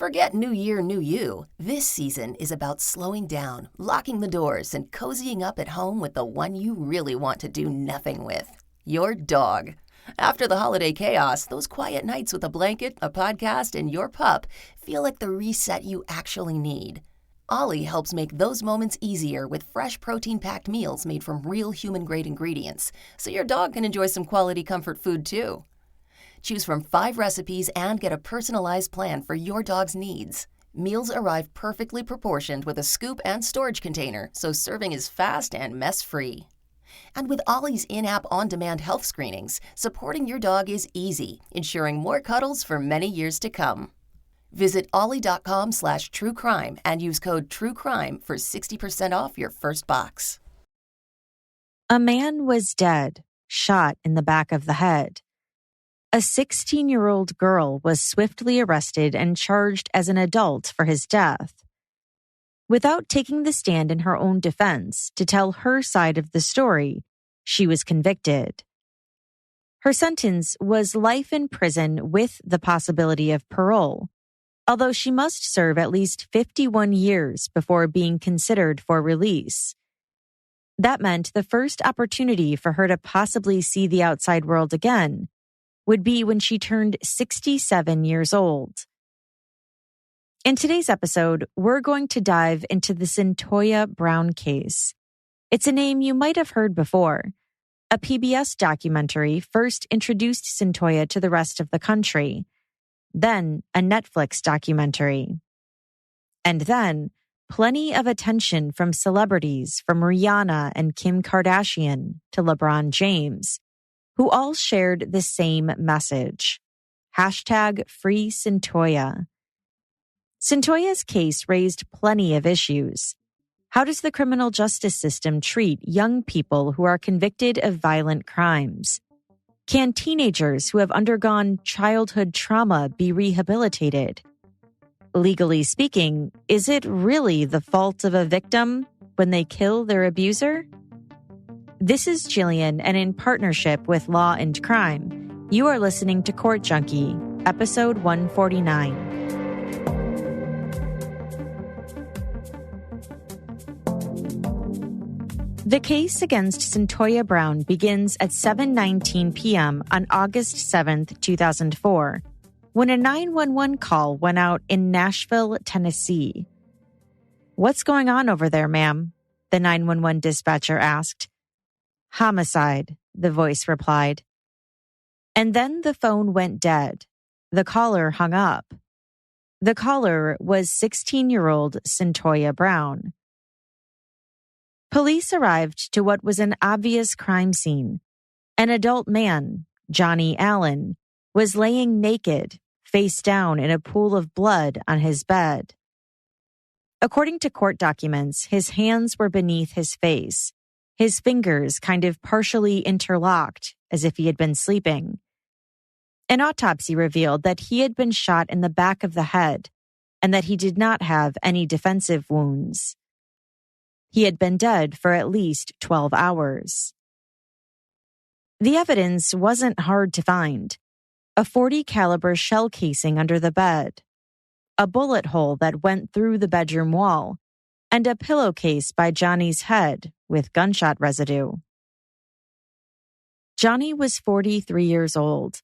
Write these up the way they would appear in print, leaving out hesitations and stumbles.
Forget New Year, New You. This season is about slowing down, locking the doors, and cozying up at home with the one you really want to do nothing with. Your dog. After the holiday chaos, those quiet nights with a blanket, a podcast, and your pup feel like the reset you actually need. Ollie helps make those moments easier with fresh protein-packed meals made from real human-grade ingredients, so your dog can enjoy some quality comfort food too. Choose from 5 recipes and get a personalized plan for your dog's needs. Meals arrive perfectly proportioned with a scoop and storage container, so serving is fast and mess-free. And with Ollie's in-app on-demand health screenings, supporting your dog is easy, ensuring more cuddles for many years to come. Visit ollie.com/truecrime and use code TRUECRIME for 60% off your first box. A man was dead, shot in the back of the head. A 16-year-old girl was swiftly arrested and charged as an adult for his death. Without taking the stand in her own defense to tell her side of the story, she was convicted. Her sentence was life in prison with the possibility of parole, although she must serve at least 51 years before being considered for release. That meant the first opportunity for her to possibly see the outside world again would be when she turned 67 years old. In today's episode, we're going to dive into the Cyntoia Brown case. It's a name you might have heard before. A PBS documentary first introduced Cyntoia to the rest of the country. Then a Netflix documentary. And then plenty of attention from celebrities from Rihanna and Kim Kardashian to LeBron James, who all shared the same message. #Free Cyntoia. Cyntoia's case raised plenty of issues. How does the criminal justice system treat young people who are convicted of violent crimes? Can teenagers who have undergone childhood trauma be rehabilitated? Legally speaking, is it really the fault of a victim when they kill their abuser? This is Jillian, and in partnership with Law and Crime, you are listening to Court Junkie, episode 149. The case against Cyntoia Brown begins at 7:19 p.m. on August 7th, 2004, when a 911 call went out in Nashville, Tennessee. "What's going on over there, ma'am?" the 911 dispatcher asked. "Homicide," the voice replied. And then the phone went dead. The caller hung up. The caller was 16-year-old Cyntoia Brown. Police arrived to what was an obvious crime scene. An adult man, Johnny Allen, was laying naked, face down in a pool of blood on his bed. According to court documents, his hands were beneath his face, his fingers kind of partially interlocked as if he had been sleeping. An autopsy revealed that he had been shot in the back of the head and that he did not have any defensive wounds. He had been dead for at least 12 hours. The evidence wasn't hard to find. A .40 caliber shell casing under the bed, a bullet hole that went through the bedroom wall, and a pillowcase by Johnny's head with gunshot residue. Johnny was 43 years old.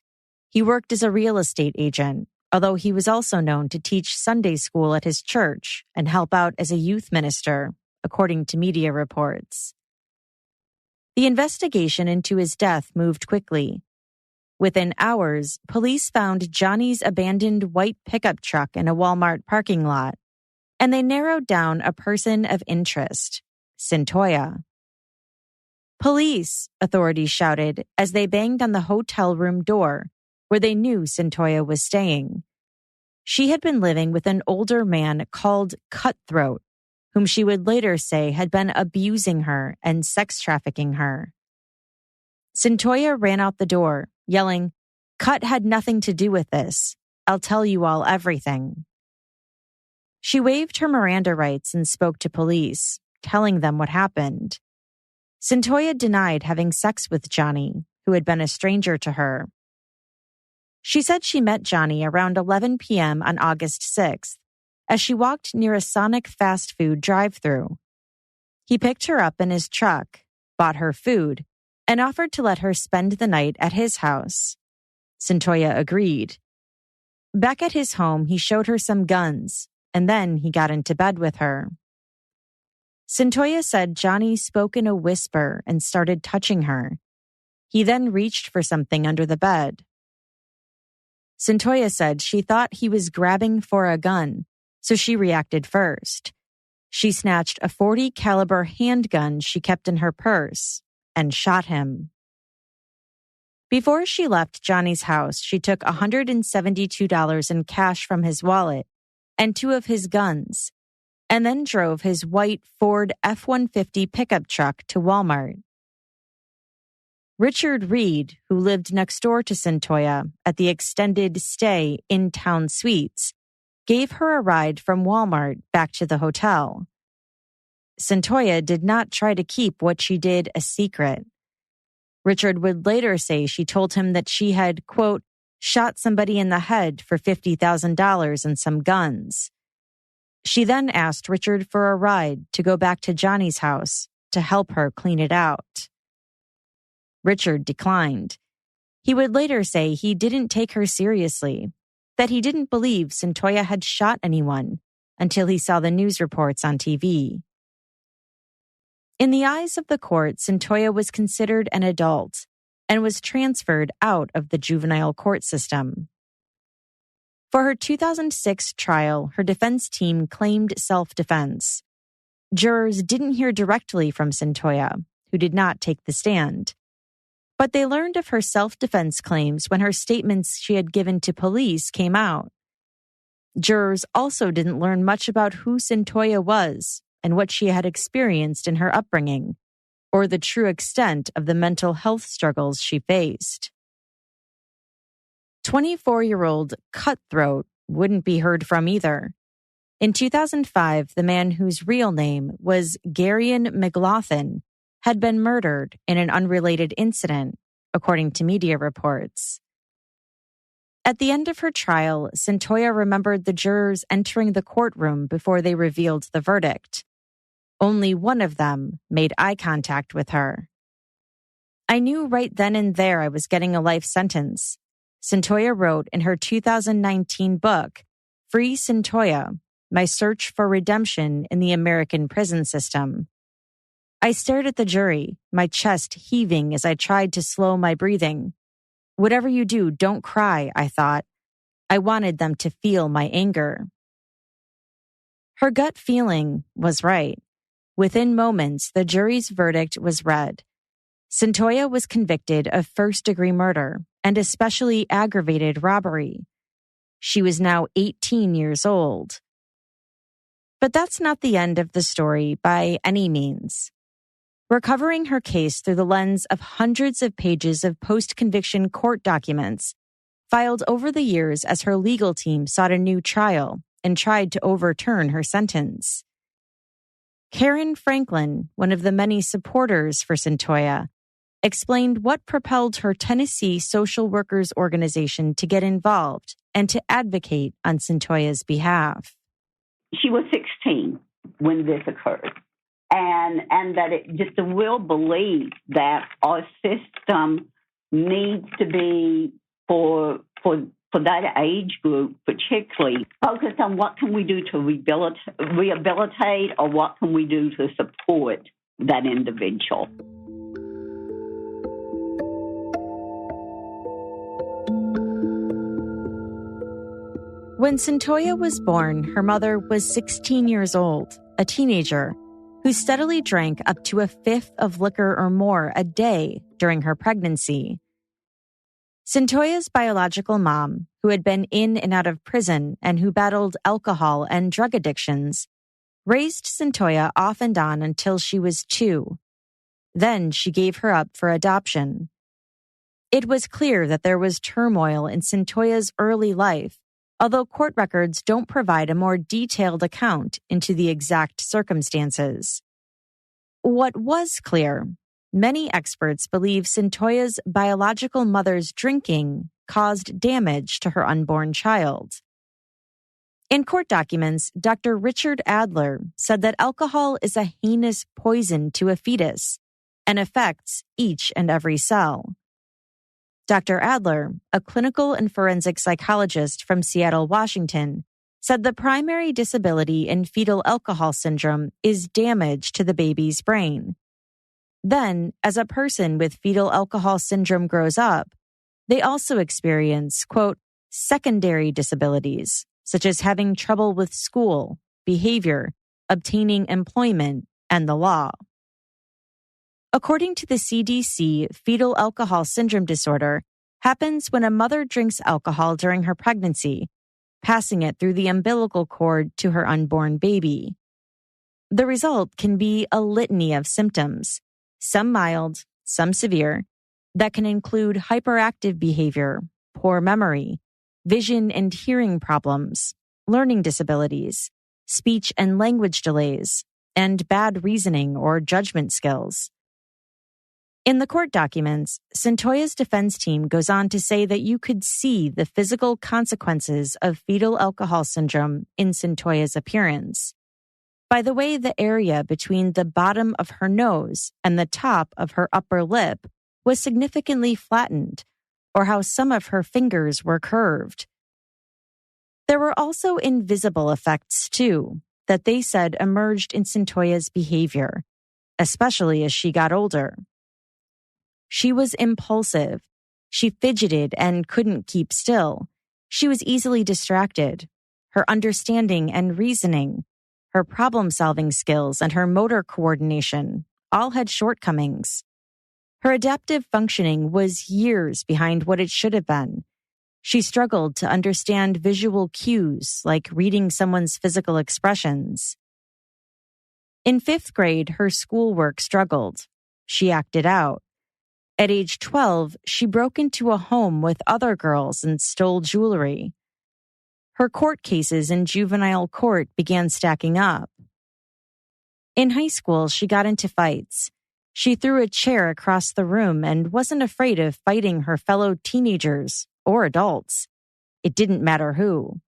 He worked as a real estate agent, although he was also known to teach Sunday school at his church and help out as a youth minister, according to media reports. The investigation into his death moved quickly. Within hours, police found Johnny's abandoned white pickup truck in a Walmart parking lot, and they narrowed down a person of interest, Cyntoia. "Police!" authorities shouted as they banged on the hotel room door where they knew Cyntoia was staying. She had been living with an older man called Cutthroat, whom she would later say had been abusing her and sex trafficking her. Cyntoia ran out the door, yelling, "Cut had nothing to do with this. I'll tell you all everything." She waived her Miranda rights and spoke to police, telling them what happened. Cyntoia denied having sex with Johnny, who had been a stranger to her. She said she met Johnny around 11 p.m. on August 6th as she walked near a Sonic fast food drive-thru. He picked her up in his truck, bought her food, and offered to let her spend the night at his house. Cyntoia agreed. Back at his home, he showed her some guns, and then he got into bed with her. Cyntoia said Johnny spoke in a whisper and started touching her. He then reached for something under the bed. Cyntoia said she thought he was grabbing for a gun, so she reacted first. She snatched a .40 caliber handgun she kept in her purse and shot him. Before she left Johnny's house, she took $172 in cash from his wallet and 2 of his guns, and then drove his white Ford F-150 pickup truck to Walmart. Richard Reed, who lived next door to Cyntoia at the extended stay in-town suites, gave her a ride from Walmart back to the hotel. Cyntoia did not try to keep what she did a secret. Richard would later say she told him that she had, quote, shot somebody in the head for $50,000 and some guns. She then asked Richard for a ride to go back to Johnny's house to help her clean it out. Richard declined. He would later say he didn't take her seriously, that he didn't believe Cyntoia had shot anyone until he saw the news reports on TV. In the eyes of the court, Cyntoia was considered an adult and was transferred out of the juvenile court system. For her 2006 trial, her defense team claimed self-defense. Jurors didn't hear directly from Cyntoia, who did not take the stand. But they learned of her self-defense claims when her statements she had given to police came out. Jurors also didn't learn much about who Cyntoia was and what she had experienced in her upbringing, or the true extent of the mental health struggles she faced. 24-year-old Cutthroat wouldn't be heard from either. In 2005, the man whose real name was Garion McLaughlin had been murdered in an unrelated incident, according to media reports. At the end of her trial, Cyntoia remembered the jurors entering the courtroom before they revealed the verdict. Only one of them made eye contact with her. I knew right then and there I was getting a life sentence, Cyntoia wrote in her 2019 book, Free Cyntoia, My Search for Redemption in the American Prison System. I stared at the jury, my chest heaving as I tried to slow my breathing. Whatever you do, don't cry, I thought. I wanted them to feel my anger. Her gut feeling was right. Within moments, the jury's verdict was read. Cyntoia was convicted of first-degree murder and especially aggravated robbery. She was now 18 years old. But that's not the end of the story by any means. We're covering her case through the lens of hundreds of pages of post-conviction court documents filed over the years as her legal team sought a new trial and tried to overturn her sentence. Karen Franklin, one of the many supporters for Cyntoia, explained what propelled her Tennessee social workers organization to get involved and to advocate on Cyntoia's behalf. She was 16 when this occurred, and that it just a real belief that our system needs to be for that age group, particularly focused on what can we do to rehabilitate or what can we do to support that individual. When Cyntoia was born, her mother was 16 years old, a teenager, who steadily drank up to a fifth of liquor or more a day during her pregnancy. Cyntoia's biological mom, who had been in and out of prison and who battled alcohol and drug addictions, raised Cyntoia off and on until she was 2. Then she gave her up for adoption. It was clear that there was turmoil in Cyntoia's early life, although court records don't provide a more detailed account into the exact circumstances. What was clear, many experts believe Cyntoia's biological mother's drinking caused damage to her unborn child. In court documents, Dr. Richard Adler said that alcohol is a heinous poison to a fetus and affects each and every cell. Dr. Adler, a clinical and forensic psychologist from Seattle, Washington, said the primary disability in fetal alcohol syndrome is damage to the baby's brain. Then, as a person with fetal alcohol syndrome grows up, they also experience, quote, secondary disabilities, such as having trouble with school, behavior, obtaining employment, and the law. According to the CDC, fetal alcohol syndrome disorder happens when a mother drinks alcohol during her pregnancy, passing it through the umbilical cord to her unborn baby. The result can be a litany of symptoms, some mild, some severe, that can include hyperactive behavior, poor memory, vision and hearing problems, learning disabilities, speech and language delays, and bad reasoning or judgment skills. In the court documents, Cyntoia's defense team goes on to say that you could see the physical consequences of fetal alcohol syndrome in Cyntoia's appearance. By the way, the area between the bottom of her nose and the top of her upper lip was significantly flattened, or how some of her fingers were curved. There were also invisible effects, too, that they said emerged in Cyntoia's behavior, especially as she got older. She was impulsive. She fidgeted and couldn't keep still. She was easily distracted. Her understanding and reasoning, her problem-solving skills, and her motor coordination all had shortcomings. Her adaptive functioning was years behind what it should have been. She struggled to understand visual cues like reading someone's physical expressions. In 5th grade, her schoolwork struggled. She acted out. At age 12, she broke into a home with other girls and stole jewelry. Her court cases in juvenile court began stacking up. In high school, she got into fights. She threw a chair across the room and wasn't afraid of fighting her fellow teenagers or adults. It didn't matter who.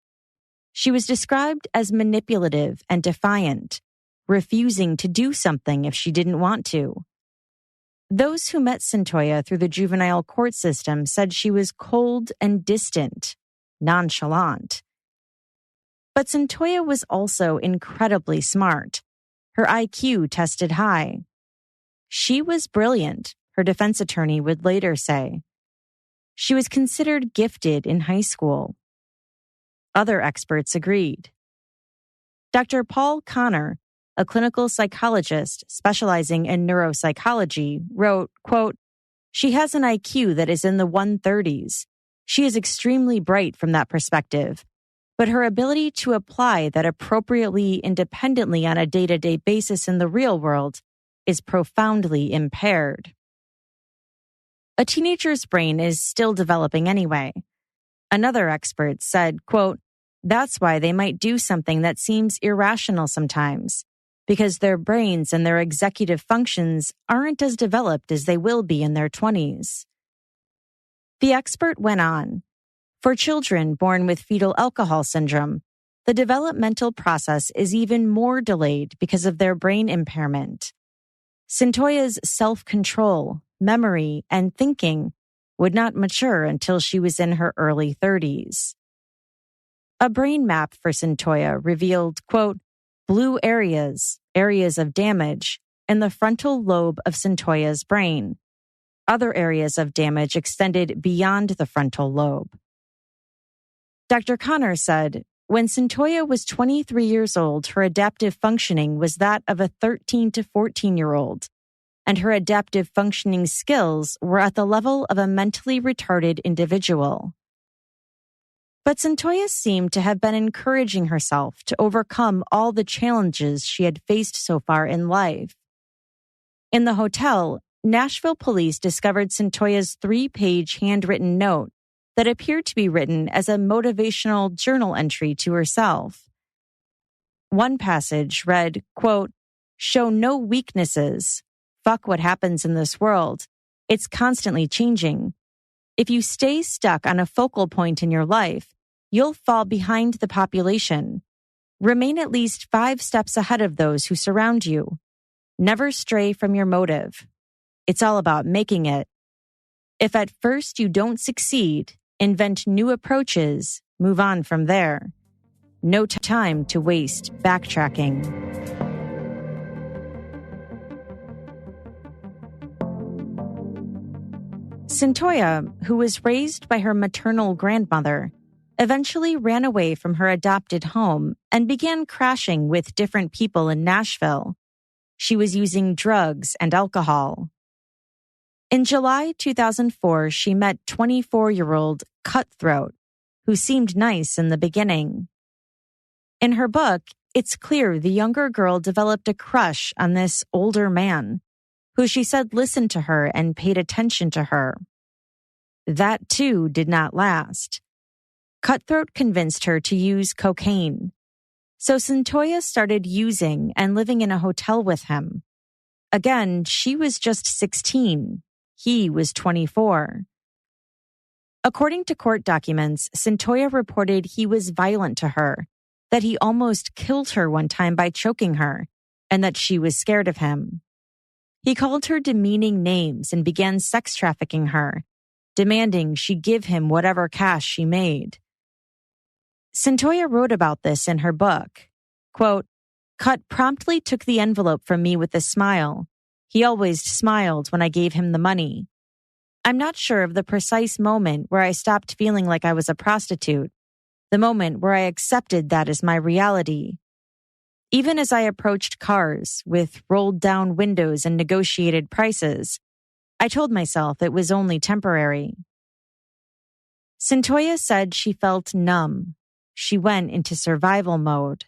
She was described as manipulative and defiant, refusing to do something if she didn't want to. Those who met Cyntoia through the juvenile court system said she was cold and distant, nonchalant. But Cyntoia was also incredibly smart. Her IQ tested high. She was brilliant, her defense attorney would later say. She was considered gifted in high school. Other experts agreed. Dr. Paul Connor, a clinical psychologist specializing in neuropsychology, wrote, quote, "She has an IQ that is in the 130s. She is extremely bright from that perspective, but her ability to apply that appropriately independently on a day-to-day basis in the real world is profoundly impaired." A teenager's brain is still developing anyway. Another expert said, quote, "That's why they might do something that seems irrational sometimes, because their brains and their executive functions aren't as developed as they will be in their 20s. The expert went on, "For children born with fetal alcohol syndrome, the developmental process is even more delayed because of their brain impairment. Cyntoia's self-control, memory, and thinking would not mature until she was in her early 30s. A brain map for Cyntoia revealed, quote, "blue areas of damage, in the frontal lobe of Cyntoia's brain. Other areas of damage extended beyond the frontal lobe." Dr. Connor said, when Cyntoia was 23 years old, her adaptive functioning was that of a 13 to 14-year-old, and her adaptive functioning skills were at the level of a mentally retarded individual. But Cyntoia seemed to have been encouraging herself to overcome all the challenges she had faced so far in life. In the hotel, Nashville police discovered Cyntoia's 3-page handwritten note that appeared to be written as a motivational journal entry to herself. One passage read, quote, "Show no weaknesses. Fuck what happens in this world. It's constantly changing. If you stay stuck on a focal point in your life, you'll fall behind the population. Remain at least 5 steps ahead of those who surround you. Never stray from your motive. It's all about making it. If at first you don't succeed, invent new approaches, move on from there. No time to waste backtracking. Cyntoia, who was raised by her maternal grandmother, eventually ran away from her adopted home and began crashing with different people in Nashville. She was using drugs and alcohol. In July 2004, she met 24-year-old Cutthroat, who seemed nice in the beginning. In her book, it's clear the younger girl developed a crush on this older man, who she said listened to her and paid attention to her. That, too, did not last. Cutthroat convinced her to use cocaine. So Cyntoia started using and living in a hotel with him. Again, she was just 16. He was 24. According to court documents, Cyntoia reported he was violent to her, that he almost killed her one time by choking her, and that she was scared of him. He called her demeaning names and began sex trafficking her, demanding she give him whatever cash she made. Cyntoia wrote about this in her book. Quote, Cut promptly took the envelope from me with a smile. He always smiled when I gave him the money. I'm not sure of the precise moment where I stopped feeling like I was a prostitute, the moment where I accepted that as my reality. Even as I approached cars with rolled down windows and negotiated prices, I told myself it was only temporary. Cyntoia said she felt numb. She went into survival mode.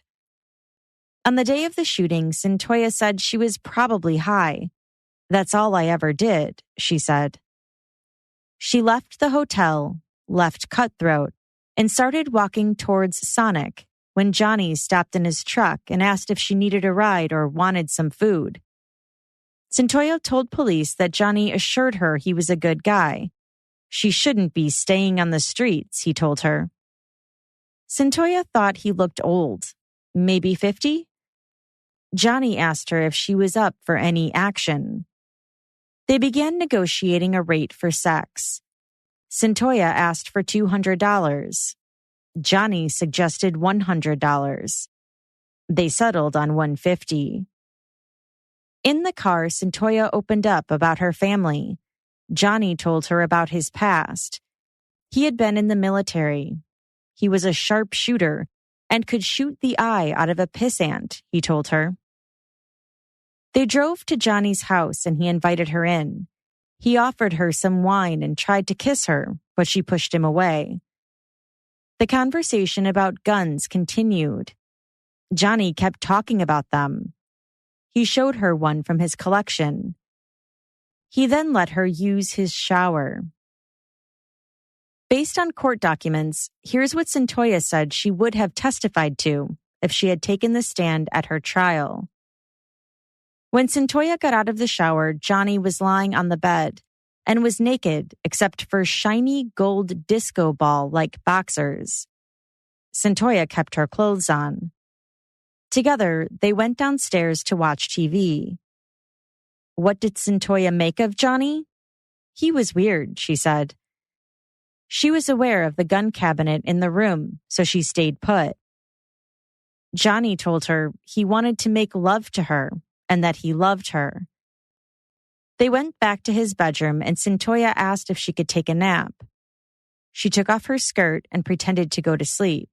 On the day of the shooting, Cyntoia said she was probably high. That's all I ever did, she said. She left the hotel, left Cutthroat, and started walking towards Sonic when Johnny stopped in his truck and asked if she needed a ride or wanted some food. Cyntoia told police that Johnny assured her he was a good guy. She shouldn't be staying on the streets, he told her. Cyntoia thought he looked old, maybe 50. Johnny asked her if she was up for any action. They began negotiating a rate for sex. Cyntoia asked for $200. Johnny suggested $100. They settled on $150. In the car, Cyntoia opened up about her family. Johnny told her about his past. He had been in the military. He was a sharp shooter and could shoot the eye out of a pissant, he told her. They drove to Johnny's house and he invited her in. He offered her some wine and tried to kiss her, but she pushed him away. The conversation about guns continued. Johnny kept talking about them. He showed her one from his collection. He then let her use his shower. Based on court documents, here's what Cyntoia said she would have testified to if she had taken the stand at her trial. When Cyntoia got out of the shower, Johnny was lying on the bed and was naked except for shiny gold disco ball-like boxers. Cyntoia kept her clothes on. Together, they went downstairs to watch TV. What did Cyntoia make of Johnny? He was weird, she said. She was aware of the gun cabinet in the room, so she stayed put. Johnny told her he wanted to make love to her and that he loved her. They went back to his bedroom and Cyntoia asked if she could take a nap. She took off her skirt and pretended to go to sleep.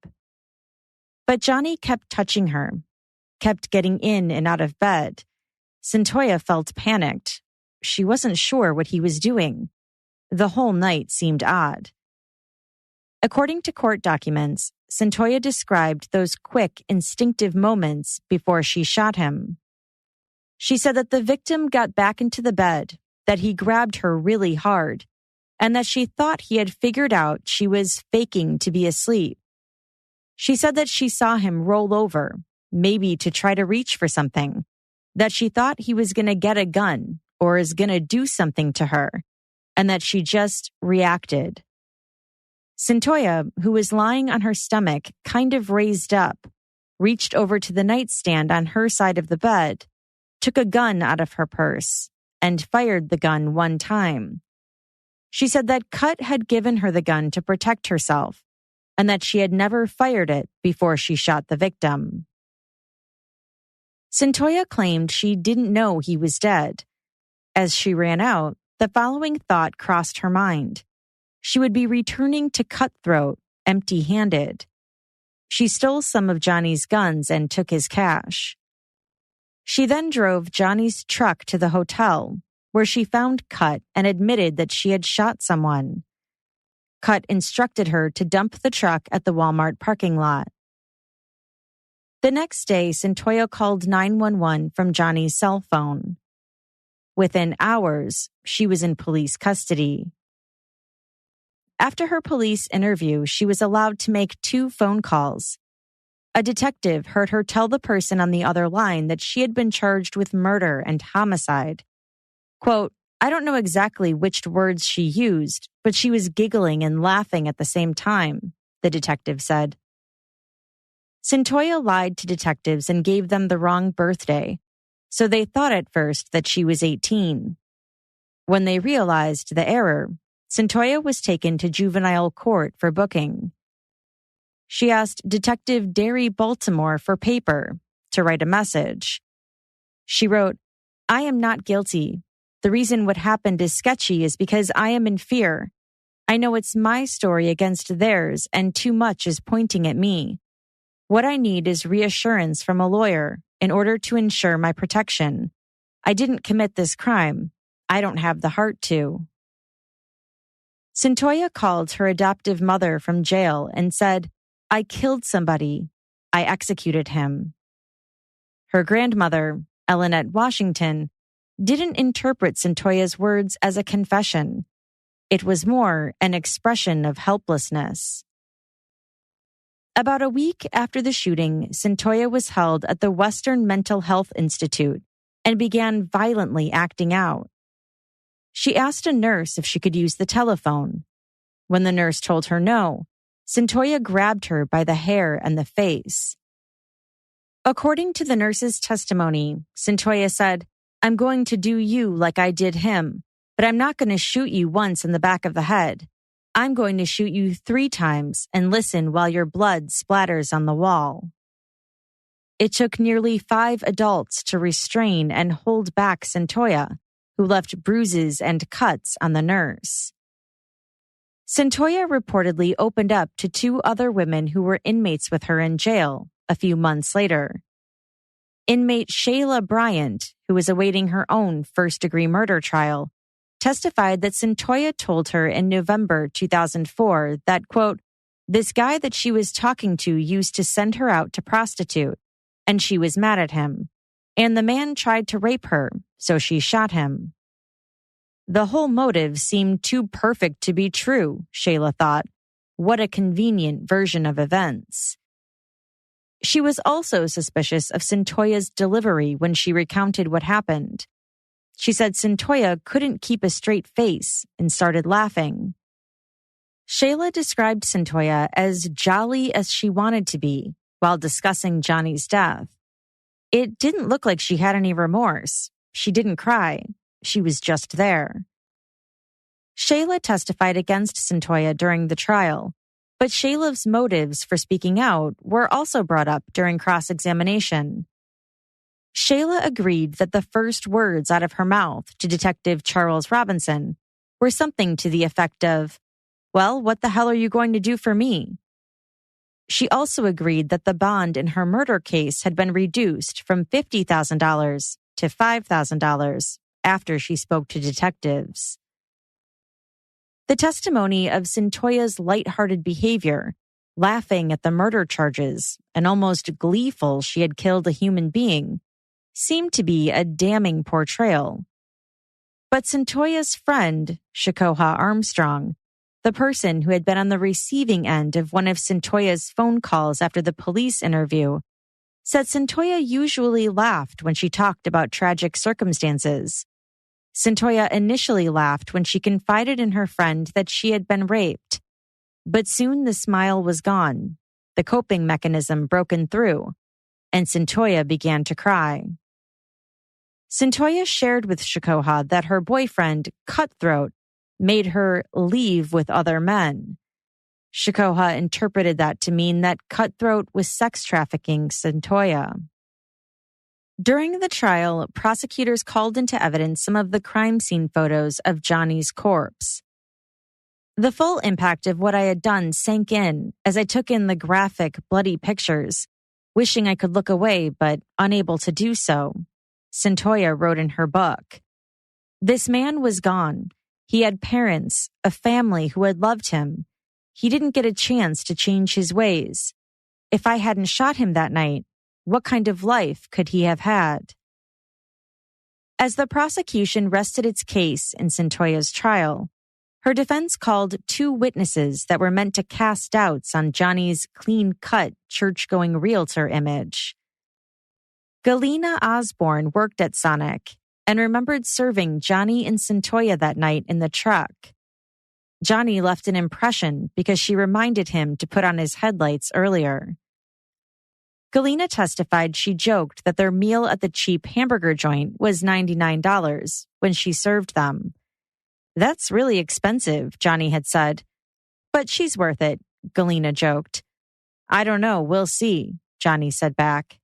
But Johnny kept touching her, kept getting in and out of bed. Cyntoia felt panicked. She wasn't sure what he was doing. The whole night seemed odd. According to court documents, Cyntoia described those quick, instinctive moments before she shot him. She said that the victim got back into the bed, that he grabbed her really hard, and that she thought he had figured out she was faking to be asleep. She said that she saw him roll over, maybe to try to reach for something, that she thought he was going to get a gun or is going to do something to her, and that she just reacted. Cyntoia, who was lying on her stomach, kind of raised up, reached over to the nightstand on her side of the bed, took a gun out of her purse, and fired the gun one time. She said that Cut had given her the gun to protect herself, and that she had never fired it before she shot the victim. Cyntoia claimed she didn't know he was dead. As she ran out, the following thought crossed her mind. She would be returning to Cutthroat empty-handed. She stole some of Johnny's guns and took his cash. She then drove Johnny's truck to the hotel, where she found Cut and admitted that she had shot someone. Cut instructed her to dump the truck at the Walmart parking lot. The next day, Cyntoia called 911 from Johnny's cell phone. Within hours, she was in police custody. After her police interview, she was allowed to make 2 phone calls. A detective heard her tell the person on the other line that she had been charged with murder and homicide. Quote, "I don't know exactly which words she used, but she was giggling and laughing at the same time," the detective said. Cyntoia lied to detectives and gave them the wrong birthday, so they thought at first that she was 18. When they realized the error, Cyntoia was taken to juvenile court for booking. She asked Detective Derry Baltimore for paper to write a message. She wrote, "I am not guilty. The reason what happened is sketchy is because I am in fear. I know it's my story against theirs, and too much is pointing at me. What I need is reassurance from a lawyer in order to ensure my protection. I didn't commit this crime. I don't have the heart to." Cyntoia called her adoptive mother from jail and said, "I killed somebody. I executed him." Her grandmother, Elinette Washington, didn't interpret Cyntoia's words as a confession. It was more an expression of helplessness. About a week after the shooting, Cyntoia was held at the Western Mental Health Institute and began violently acting out. She asked a nurse if she could use the telephone. When the nurse told her no, Cyntoia grabbed her by the hair and the face. According to the nurse's testimony, Cyntoia said, "I'm going to do you like I did him, but I'm not going to shoot you once in the back of the head. I'm going to shoot you 3 times and listen while your blood splatters on the wall." It took nearly 5 adults to restrain and hold back Cyntoia, who left bruises and cuts on the nurse. Cyntoia reportedly opened up to 2 other women who were inmates with her in jail a few months later. Inmate Shayla Bryant, who was awaiting her own first-degree murder trial, testified that Cyntoia told her in November 2004 that, quote, "This guy that she was talking to used to send her out to prostitute, and she was mad at him. And the man tried to rape her, so she shot him." The whole motive seemed too perfect to be true, Shayla thought. What a convenient version of events. She was also suspicious of Cyntoia's delivery when she recounted what happened. She said Cyntoia couldn't keep a straight face and started laughing. Shayla described Cyntoia as jolly as she wanted to be while discussing Johnny's death. It didn't look like she had any remorse. She didn't cry. She was just there. Shayla testified against Cyntoia during the trial, but Shayla's motives for speaking out were also brought up during cross-examination. Shayla agreed that the first words out of her mouth to Detective Charles Robinson were something to the effect of, "Well, what the hell are you going to do for me?" She also agreed that the bond in her murder case had been reduced from $50,000 to $5,000 after she spoke to detectives. The testimony of Cyntoia's lighthearted behavior, laughing at the murder charges, and almost gleeful she had killed a human being, seemed to be a damning portrayal. But Cyntoia's friend, Shakoha Armstrong, the person who had been on the receiving end of one of Cyntoia's phone calls after the police interview, said Cyntoia usually laughed when she talked about tragic circumstances. Cyntoia initially laughed when she confided in her friend that she had been raped. But soon the smile was gone, the coping mechanism broken through, and Cyntoia began to cry. Cyntoia shared with Shikoha that her boyfriend, Cutthroat, made her leave with other men. Shikoha interpreted that to mean that Cutthroat was sex trafficking Cyntoia. During the trial, prosecutors called into evidence some of the crime scene photos of Johnny's corpse. The full impact of what I had done sank in as I took in the graphic, bloody pictures, wishing I could look away but unable to do so, Cyntoia wrote in her book. This man was gone. He had parents, a family who had loved him. He didn't get a chance to change his ways. If I hadn't shot him that night, what kind of life could he have had? As the prosecution rested its case in Cyntoia's trial, her defense called 2 witnesses that were meant to cast doubts on Johnny's clean-cut, church-going realtor image. Galena Osborne worked at Sonic and remembered serving Johnny and Cyntoia that night in the truck. Johnny left an impression because she reminded him to put on his headlights earlier. Galena testified she joked that their meal at the cheap hamburger joint was $99 when she served them. That's really expensive, Johnny had said. But she's worth it, Galena joked. I don't know, we'll see, Johnny said back.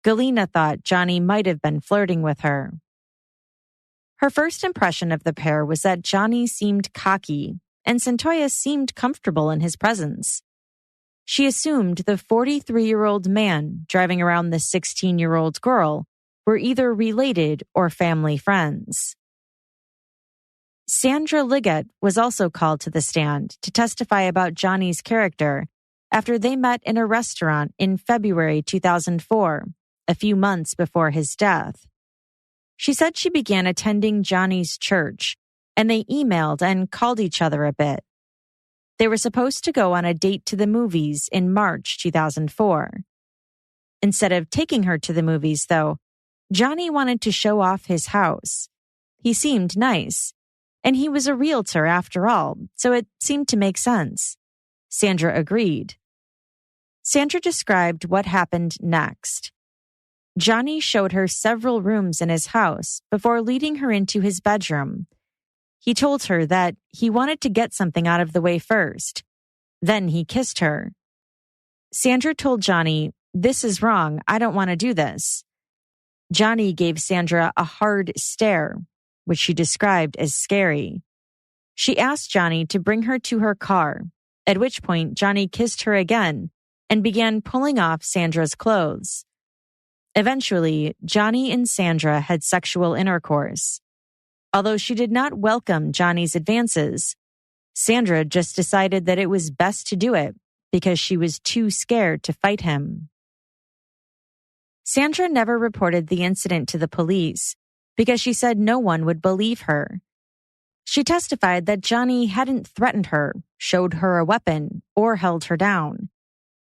Galena thought Johnny might have been flirting with her. Her first impression of the pair was that Johnny seemed cocky and Cyntoia seemed comfortable in his presence. She assumed the 43-year-old man driving around the 16-year-old girl were either related or family friends. Sandra Liggett was also called to the stand to testify about Johnny's character after they met in a restaurant in February 2004, a few months before his death. She said she began attending Johnny's church, and they emailed and called each other a bit. They were supposed to go on a date to the movies in March 2004. Instead of taking her to the movies, though, Johnny wanted to show off his house. He seemed nice, and he was a realtor after all, so it seemed to make sense. Sandra agreed. Sandra described what happened next. Johnny showed her several rooms in his house before leading her into his bedroom. He told her that he wanted to get something out of the way first. Then he kissed her. Sandra told Johnny, "This is wrong. I don't want to do this." Johnny gave Sandra a hard stare, which she described as scary. She asked Johnny to bring her to her car, at which point Johnny kissed her again and began pulling off Sandra's clothes. Eventually, Johnny and Sandra had sexual intercourse. Although she did not welcome Johnny's advances, Sandra just decided that it was best to do it because she was too scared to fight him. Sandra never reported the incident to the police because she said no one would believe her. She testified that Johnny hadn't threatened her, showed her a weapon, or held her down.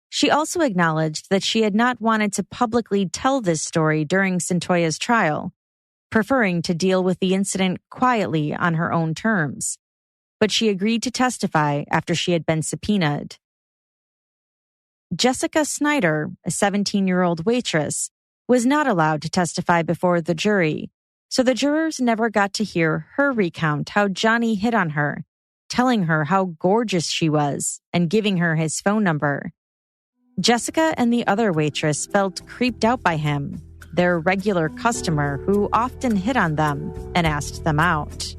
She also acknowledged that she had not wanted to publicly tell this story during Cyntoia's trial, preferring to deal with the incident quietly on her own terms. But she agreed to testify after she had been subpoenaed. Jessica Snyder, a 17-year-old waitress, was not allowed to testify before the jury, so the jurors never got to hear her recount how Johnny hit on her, telling her how gorgeous she was and giving her his phone number. Jessica and the other waitress felt creeped out by him, their regular customer who often hit on them and asked them out.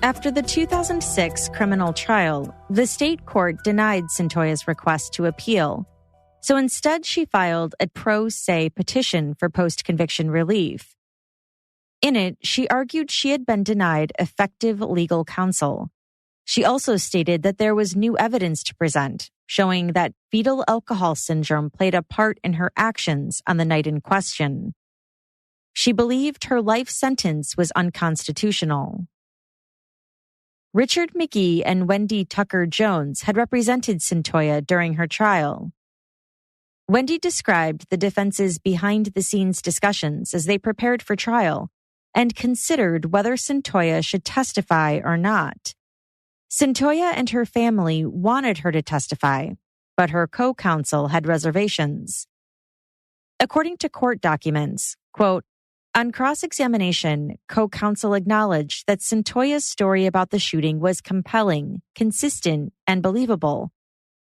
After the 2006 criminal trial, the state court denied Cyntoia's request to appeal, so instead she filed a pro se petition for post-conviction relief. In it, she argued she had been denied effective legal counsel. She also stated that there was new evidence to present, showing that fetal alcohol syndrome played a part in her actions on the night in question. She believed her life sentence was unconstitutional. Richard McGee and Wendy Tucker Jones had represented Cyntoia during her trial. Wendy described the defense's behind-the-scenes discussions as they prepared for trial and considered whether Cyntoia should testify or not. Cyntoia and her family wanted her to testify, but her co-counsel had reservations. According to court documents, quote, on cross-examination, co-counsel acknowledged that Cyntoia's story about the shooting was compelling, consistent, and believable.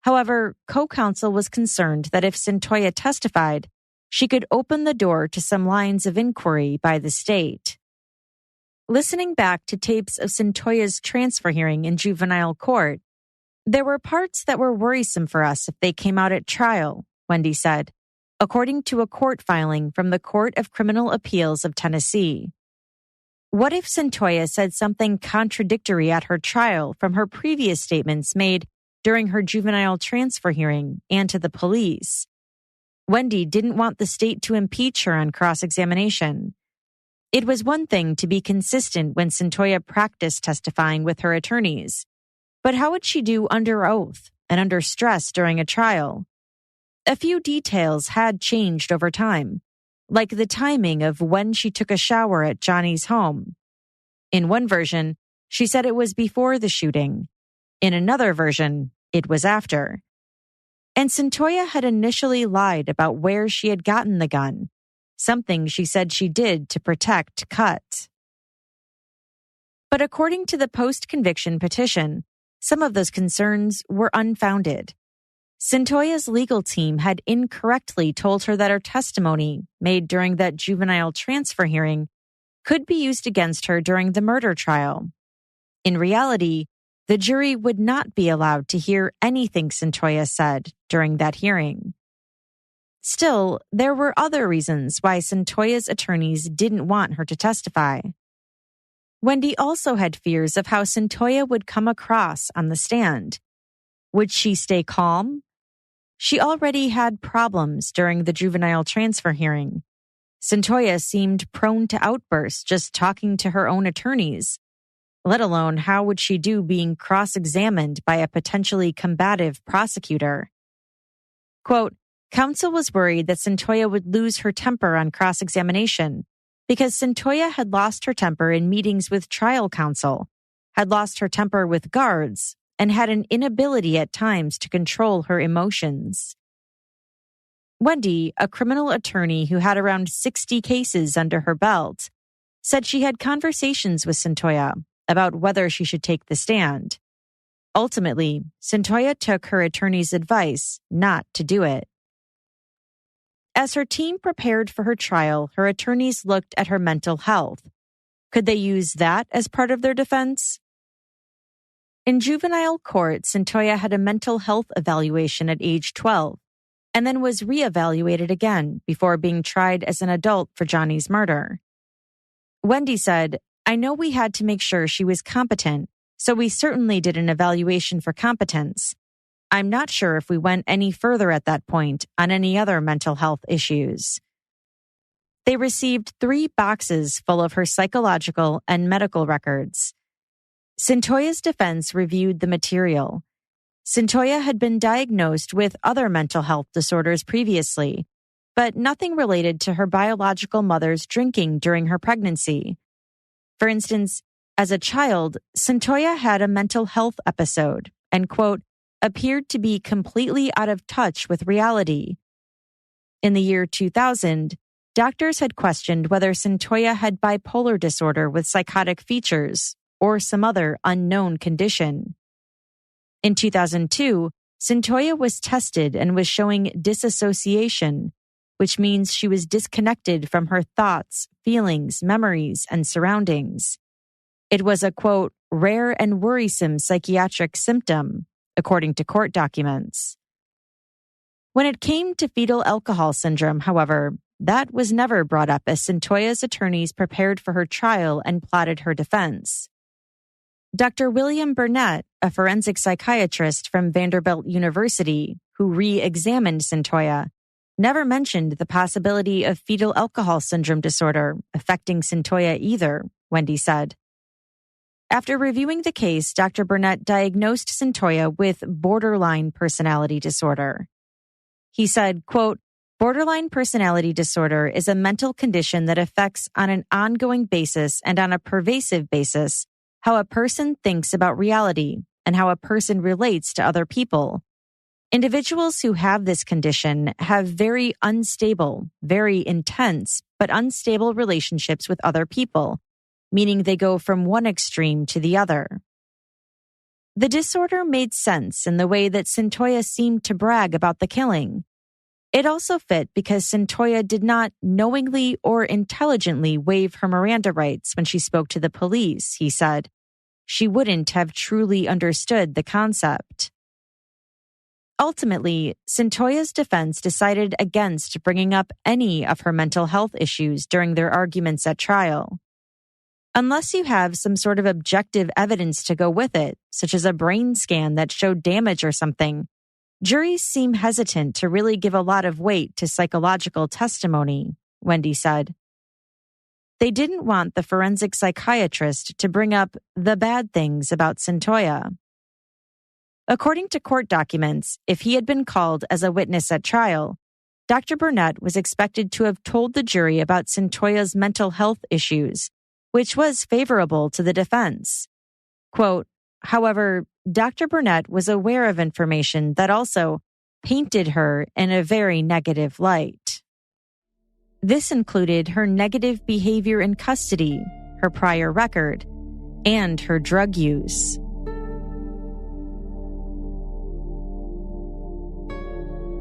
However, co-counsel was concerned that if Cyntoia testified, she could open the door to some lines of inquiry by the state. Listening back to tapes of Cyntoia's transfer hearing in juvenile court, there were parts that were worrisome for us if they came out at trial, Wendy said, according to a court filing from the Court of Criminal Appeals of Tennessee. What if Cyntoia said something contradictory at her trial from her previous statements made during her juvenile transfer hearing and to the police? Wendy didn't want the state to impeach her on cross-examination. It was one thing to be consistent when Cyntoia practiced testifying with her attorneys, but how would she do under oath and under stress during a trial? A few details had changed over time, like the timing of when she took a shower at Johnny's home. In one version, she said it was before the shooting. In another version, it was after. And Cyntoia had initially lied about where she had gotten the gun, something she said she did to protect Cut. But according to the post-conviction petition, some of those concerns were unfounded. Cyntoia's legal team had incorrectly told her that her testimony, made during that juvenile transfer hearing, could be used against her during the murder trial. In reality, the jury would not be allowed to hear anything Cyntoia said during that hearing. Still, there were other reasons why Cyntoia's attorneys didn't want her to testify. Wendy also had fears of how Cyntoia would come across on the stand. Would she stay calm? She already had problems during the juvenile transfer hearing. Cyntoia seemed prone to outbursts just talking to her own attorneys. Let alone how would she do being cross-examined by a potentially combative prosecutor? Quote, counsel was worried that Cyntoia would lose her temper on cross-examination because Cyntoia had lost her temper in meetings with trial counsel, had lost her temper with guards, and had an inability at times to control her emotions. Wendy, a criminal attorney who had around 60 cases under her belt, said she had conversations with Cyntoia about whether she should take the stand. Ultimately, Cyntoia took her attorney's advice not to do it. As her team prepared for her trial, her attorneys looked at her mental health. Could they use that as part of their defense? In juvenile court, Cyntoia had a mental health evaluation at age 12 and then was reevaluated again before being tried as an adult for Johnny's murder. Wendy said, I know we had to make sure she was competent, so we certainly did an evaluation for competence. I'm not sure if we went any further at that point on any other mental health issues. They received 3 boxes full of her psychological and medical records. Cyntoia's defense reviewed the material. Cyntoia had been diagnosed with other mental health disorders previously, but nothing related to her biological mother's drinking during her pregnancy. For instance, as a child, Cyntoia had a mental health episode and, quote, appeared to be completely out of touch with reality. In the year 2000, doctors had questioned whether Cyntoia had bipolar disorder with psychotic features or some other unknown condition. In 2002, Cyntoia was tested and was showing disassociation, which means she was disconnected from her thoughts, feelings, memories, and surroundings. It was a, quote, rare and worrisome psychiatric symptom, according to court documents. When it came to fetal alcohol syndrome, however, that was never brought up as Cyntoia's attorneys prepared for her trial and plotted her defense. Dr. William Burnett, a forensic psychiatrist from Vanderbilt University who re-examined Cyntoia, never mentioned the possibility of fetal alcohol syndrome disorder affecting Cyntoia either, Wendy said. After reviewing the case, Dr. Burnett diagnosed Cyntoia with borderline personality disorder. He said, quote, "Borderline personality disorder is a mental condition that affects on an ongoing basis and on a pervasive basis how a person thinks about reality and how a person relates to other people. Individuals who have this condition have very unstable, very intense, but unstable relationships with other people, meaning they go from one extreme to the other." The disorder made sense in the way that Cyntoia seemed to brag about the killing. It also fit because Cyntoia did not knowingly or intelligently waive her Miranda rights when she spoke to the police, he said. She wouldn't have truly understood the concept. Ultimately, Cyntoia's defense decided against bringing up any of her mental health issues during their arguments at trial. Unless you have some sort of objective evidence to go with it, such as a brain scan that showed damage or something, juries seem hesitant to really give a lot of weight to psychological testimony, Wendy said. They didn't want the forensic psychiatrist to bring up the bad things about Cyntoia. According to court documents, if he had been called as a witness at trial, Dr. Burnett was expected to have told the jury about Cyntoia's mental health issues, which was favorable to the defense. Quote, "However, Dr. Burnett was aware of information that also painted her in a very negative light. This included her negative behavior in custody, her prior record, and her drug use."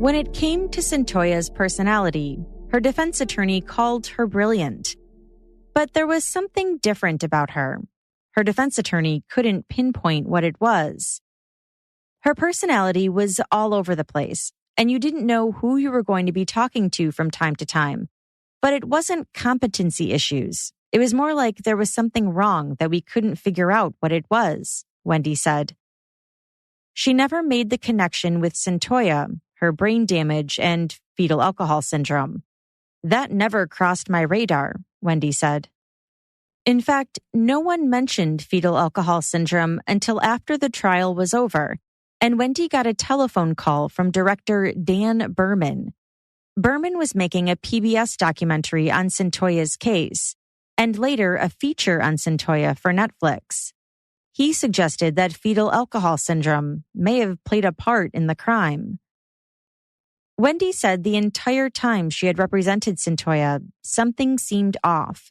When it came to Cyntoia's personality, her defense attorney called her brilliant. But there was something different about her. Her defense attorney couldn't pinpoint what it was. Her personality was all over the place, and you didn't know who you were going to be talking to from time to time. But it wasn't competency issues. It was more like there was something wrong that we couldn't figure out what it was, Wendy said. She never made the connection with Cyntoia, her brain damage, and fetal alcohol syndrome. That never crossed my radar, Wendy said. In fact, no one mentioned fetal alcohol syndrome until after the trial was over, and Wendy got a telephone call from director Dan Berman. Berman was making a PBS documentary on Cyntoia's case, and later a feature on Cyntoia for Netflix. He suggested that fetal alcohol syndrome may have played a part in the crime. Wendy said the entire time she had represented Cyntoia, something seemed off.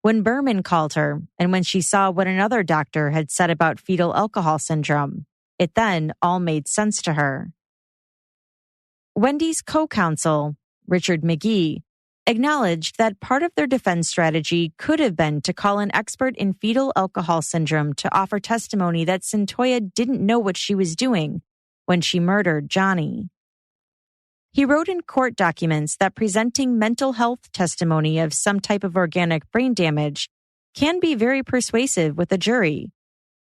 When Berman called her, and when she saw what another doctor had said about fetal alcohol syndrome, it then all made sense to her. Wendy's co-counsel, Richard McGee, acknowledged that part of their defense strategy could have been to call an expert in fetal alcohol syndrome to offer testimony that Cyntoia didn't know what she was doing when she murdered Johnny. He wrote in court documents that presenting mental health testimony of some type of organic brain damage can be very persuasive with a jury,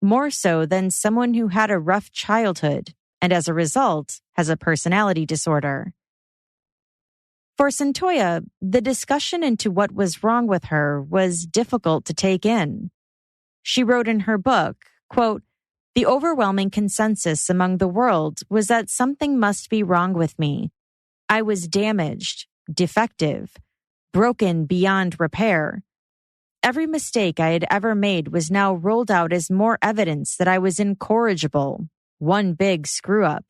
more so than someone who had a rough childhood and as a result has a personality disorder. For Cyntoia, the discussion into what was wrong with her was difficult to take in. She wrote in her book, quote, "The overwhelming consensus among the world was that something must be wrong with me. I was damaged, defective, broken beyond repair. Every mistake I had ever made was now rolled out as more evidence that I was incorrigible, one big screw-up.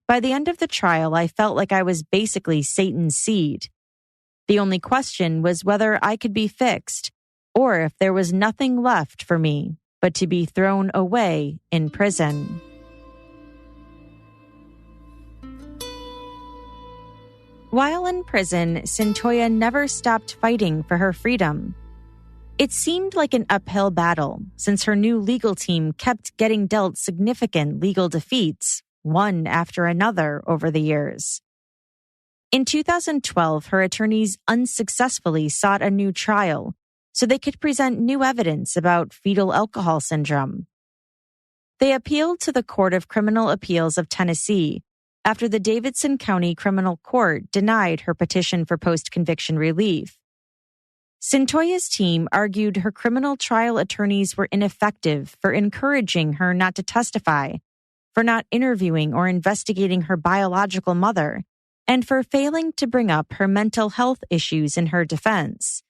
By the end of the trial, I felt like I was basically Satan's seed. The only question was whether I could be fixed, or if there was nothing left for me but to be thrown away in prison." While in prison, Cyntoia never stopped fighting for her freedom. It seemed like an uphill battle, since her new legal team kept getting dealt significant legal defeats, one after another over the years. In 2012, her attorneys unsuccessfully sought a new trial so they could present new evidence about fetal alcohol syndrome. They appealed to the Court of Criminal Appeals of Tennessee after the Davidson County Criminal Court denied her petition for post-conviction relief. Cyntoia's team argued her criminal trial attorneys were ineffective for encouraging her not to testify, for not interviewing or investigating her biological mother, and for failing to bring up her mental health issues in her defense.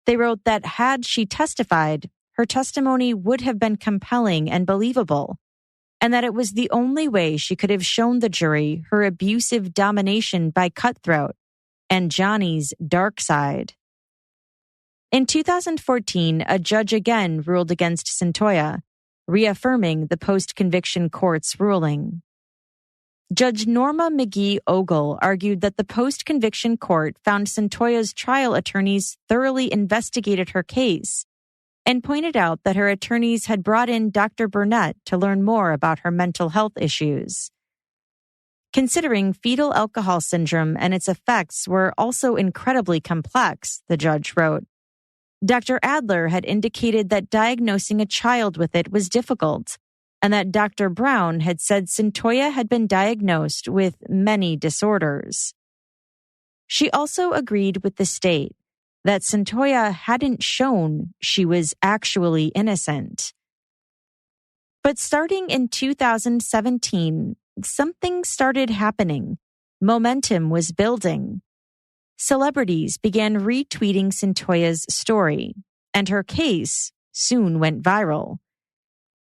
They wrote that had she testified, her testimony would have been compelling and believable, and that it was the only way she could have shown the jury her abusive domination by Cutthroat and Johnny's dark side. In 2014, a judge again ruled against Cyntoia, reaffirming the post-conviction court's ruling. Judge Norma McGee Ogle argued that the post-conviction court found Cyntoia's trial attorneys thoroughly investigated her case and pointed out that her attorneys had brought in Dr. Burnett to learn more about her mental health issues. Considering fetal alcohol syndrome and its effects were also incredibly complex, the judge wrote, Dr. Adler had indicated that diagnosing a child with it was difficult, and that Dr. Brown had said Cyntoia had been diagnosed with many disorders. She also agreed with the state that Cyntoia hadn't shown she was actually innocent. But starting in 2017, something started happening. Momentum was building. Celebrities began retweeting Cyntoia's story, and her case soon went viral.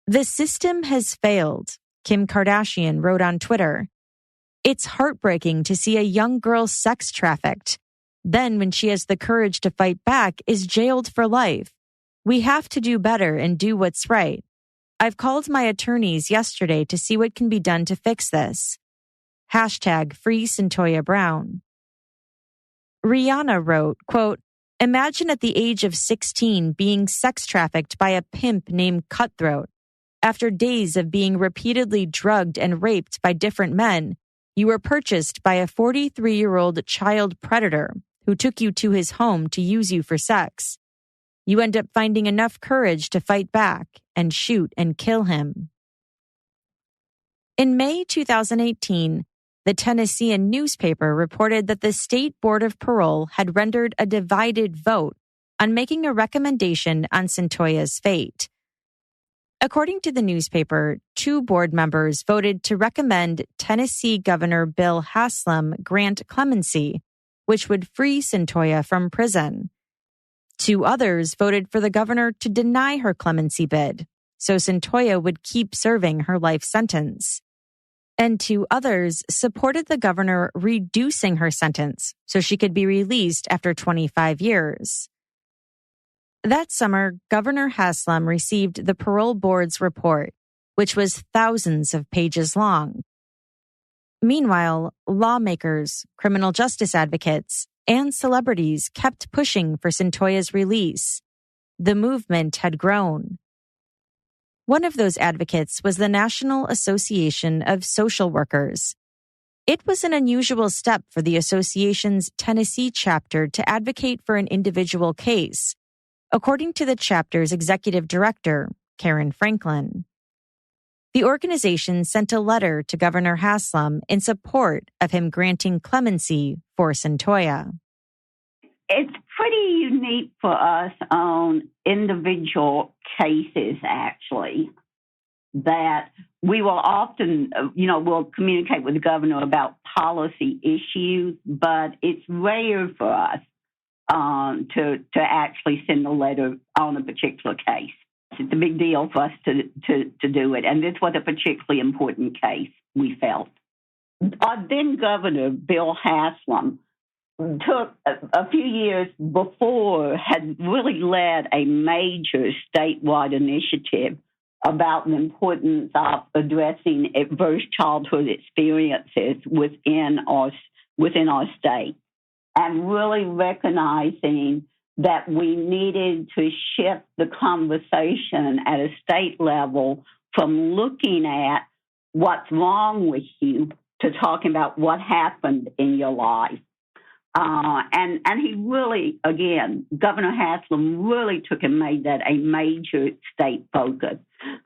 The system has failed, Kim Kardashian wrote on Twitter. It's heartbreaking to see a young girl sex trafficked. Then, when she has the courage to fight back, is jailed for life. We have to do better and do what's right. I've called my attorneys yesterday to see what can be done to fix this. #Free Cyntoia Brown. Rihanna wrote, quote, Imagine at the age of 16 being sex trafficked by a pimp named Cutthroat. After days of being repeatedly drugged and raped by different men, you were purchased by a 43-year-old child predator who took you to his home to use you for sex. You end up finding enough courage to fight back and shoot and kill him. In May 2018, the Tennessean newspaper reported that the State Board of Parole had rendered a divided vote on making a recommendation on Cyntoia's fate. According to the newspaper, 2 board members voted to recommend Tennessee Governor Bill Haslam grant clemency, which would free Cyntoia from prison. 2 others voted for the governor to deny her clemency bid, so Cyntoia would keep serving her life sentence. And 2 others supported the governor reducing her sentence so she could be released after 25 years. That summer, Governor Haslam received the parole board's report, which was thousands of pages long. Meanwhile, lawmakers, criminal justice advocates, and celebrities kept pushing for Cyntoia's release. The movement had grown. One of those advocates was the National Association of Social Workers. It was an unusual step for the association's Tennessee chapter to advocate for an individual case, according to the chapter's executive director, Karen Franklin. The organization sent a letter to Governor Haslam in support of him granting clemency for Cyntoia. It's pretty unique for us on individual cases, actually, that we will often, we'll communicate with the governor about policy issues, but it's rare for us to actually send a letter on a particular case. It's a big deal for us to do it, and this was a particularly important case, we felt. Our then governor, Bill Haslam, took a few years before, had really led a major statewide initiative about the importance of addressing adverse childhood experiences within our state, and really recognizing that we needed to shift the conversation at a state level from looking at what's wrong with you to talking about what happened in your life. And he really, again, Governor Haslam really took and made that a major state focus.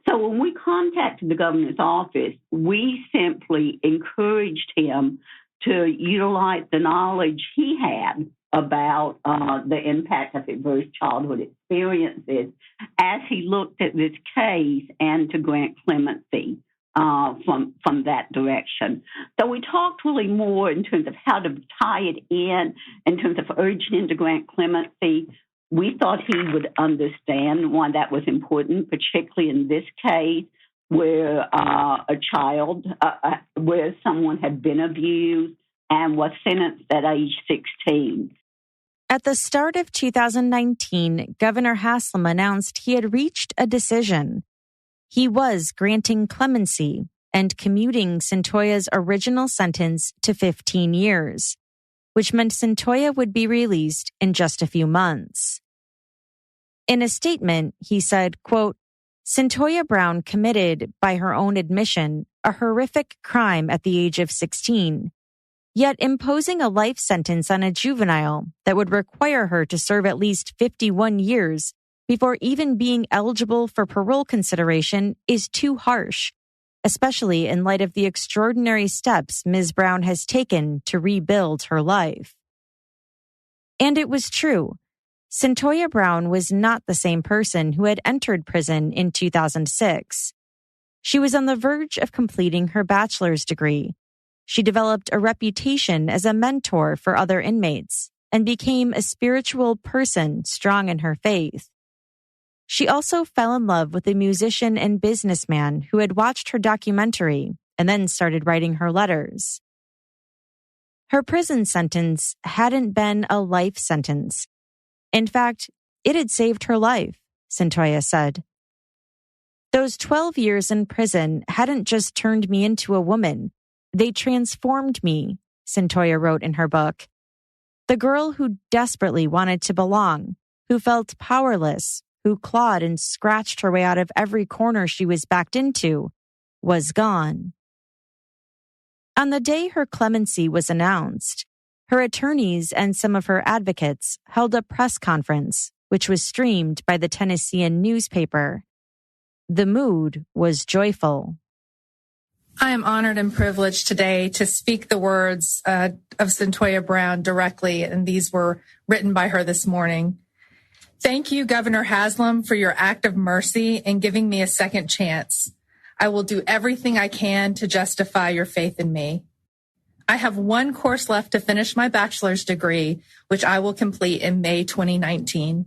So when we contacted the governor's office, we simply encouraged him to utilize the knowledge he had about the impact of adverse childhood experiences as he looked at this case and to grant clemency from that direction. So we talked really more in terms of how to tie it in terms of urging him to grant clemency. We thought he would understand why that was important, particularly in this case where where someone had been abused and was sentenced at age 16. At the start of 2019, Governor Haslam announced he had reached a decision. He was granting clemency and commuting Cyntoia's original sentence to 15 years, which meant Cyntoia would be released in just a few months. In a statement, he said, quote, Cyntoia Brown committed, by her own admission, a horrific crime at the age of 16. Yet imposing a life sentence on a juvenile that would require her to serve at least 51 years before even being eligible for parole consideration is too harsh, especially in light of the extraordinary steps Ms. Brown has taken to rebuild her life. And it was true. Cyntoia Brown was not the same person who had entered prison in 2006. She was on the verge of completing her bachelor's degree. She developed a reputation as a mentor for other inmates and became a spiritual person strong in her faith. She also fell in love with a musician and businessman who had watched her documentary and then started writing her letters. Her prison sentence hadn't been a life sentence. In fact, it had saved her life, Cyntoia said. Those 12 years in prison hadn't just turned me into a woman. They transformed me, Cyntoia wrote in her book. The girl who desperately wanted to belong, who felt powerless, who clawed and scratched her way out of every corner she was backed into, was gone. On the day her clemency was announced, her attorneys and some of her advocates held a press conference, which was streamed by the Tennessean newspaper. The mood was joyful. I am honored and privileged today to speak the words of Cyntoia Brown directly, and these were written by her this morning. Thank you, Governor Haslam, for your act of mercy in giving me a second chance. I will do everything I can to justify your faith in me. I have one course left to finish my bachelor's degree, which I will complete in May 2019.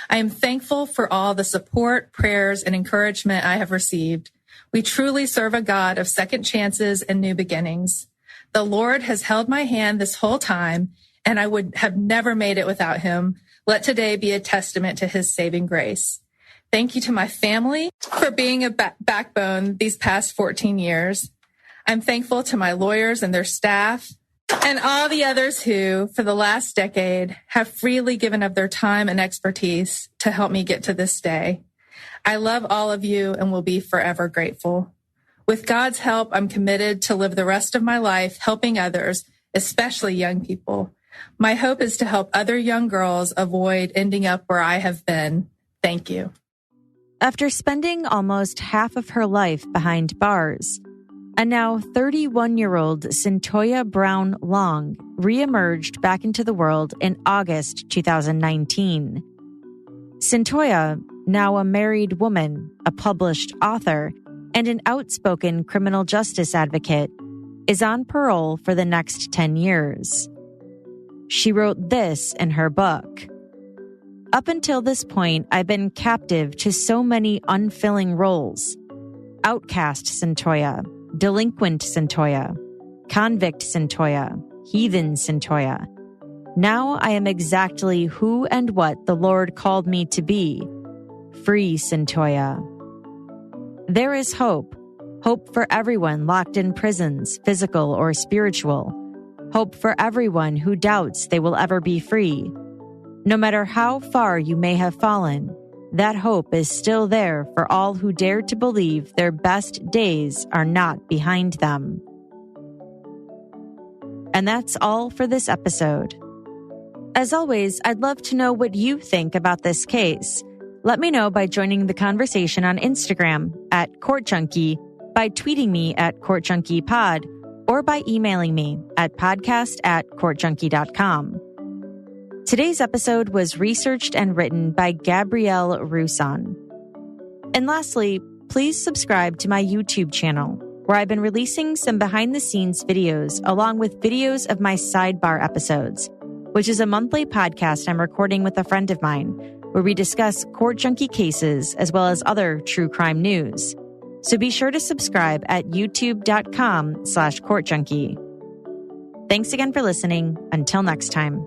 I am thankful for all the support, prayers, and encouragement I have received. We truly serve a God of second chances and new beginnings. The Lord has held my hand this whole time, and I would have never made it without him. Let today be a testament to his saving grace. Thank you to my family for being a backbone these past 14 years. I'm thankful to my lawyers and their staff and all the others who, for the last decade, have freely given of their time and expertise to help me get to this day. I love all of you and will be forever grateful. With God's help, I'm committed to live the rest of my life helping others, especially young people. My hope is to help other young girls avoid ending up where I have been. Thank you. After spending almost half of her life behind bars, a now 31-year-old Cyntoia Brown Long reemerged back into the world in August 2019. Cyntoia, now a married woman, a published author, and an outspoken criminal justice advocate, is on parole for the next 10 years. She wrote this in her book. Up until this point, I've been captive to so many unfilling roles. Outcast Cyntoia, delinquent Cyntoia, convict Cyntoia, heathen Cyntoia. Now I am exactly who and what the Lord called me to be. Free Cyntoia. There is hope. Hope for everyone locked in prisons, physical or spiritual. Hope for everyone who doubts they will ever be free. No matter how far you may have fallen, that hope is still there for all who dare to believe their best days are not behind them. And that's all for this episode. As always, I'd love to know what you think about this case. Let me know by joining the conversation on Instagram at CourtJunkie, by tweeting me at CourtJunkiePod, or by emailing me at podcast@CourtJunkie.com. Today's episode was researched and written by Gabrielle Russon. And lastly, please subscribe to my YouTube channel, where I've been releasing some behind-the-scenes videos along with videos of my sidebar episodes, which is a monthly podcast I'm recording with a friend of mine, where we discuss CourtJunkie cases as well as other true crime news. So be sure to subscribe at youtube.com/CourtJunkie. Thanks again for listening. Until next time.